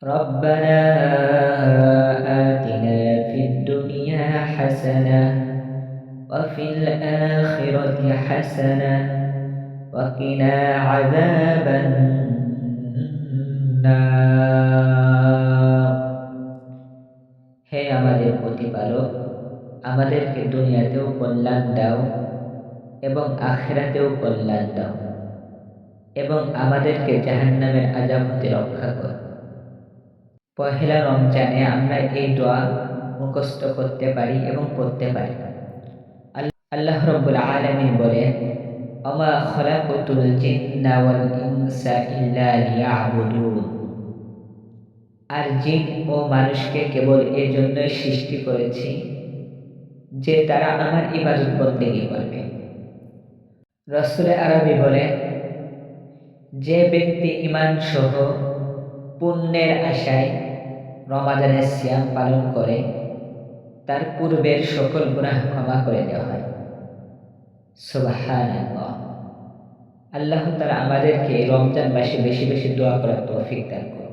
ربنا آتنا في الدنيا حسنة وفي الآخرة حسنة وقنا عذاب النار। হে আমাদের প্রতিপালক, আমাদেরকে দুনিয়াতেও কল্যাণ দাও এবং আখিরাতেও কল্যাণ দাও এবং আমাদেরকে জাহান্নামের আযাব হতে রক্ষা করো। পহেলা রমজানে আমরা এই দোয়া মুখস্থ করতে পারি এবং পড়তে পারি। আল্লাহ রাব্বুল আলামিন বলেন, ওমা খালাকাতুল জিন্না ওয়াল ইনসা ইল্লা লিয়াবুদুন। আর জিন ও মানুষকে কেবল এই জন্যই সৃষ্টি করেছি যে তারা আমার ইবাদত বন্দেগী করবে। রাসূলে আরবি বলেন, যে ব্যক্তি ঈমান সহ পুণ্যের আশায় রমাদানের সিয়াম পালন করে তার পূর্বের সকল গুনাহ ক্ষমা করে দেওয়া হয়। সুবহানাল্লাহ। আল্লাহ তাআলা আমাদেরকে রমজান মাসে বেশি বেশি দোয়া করার তৌফিক দান করুন।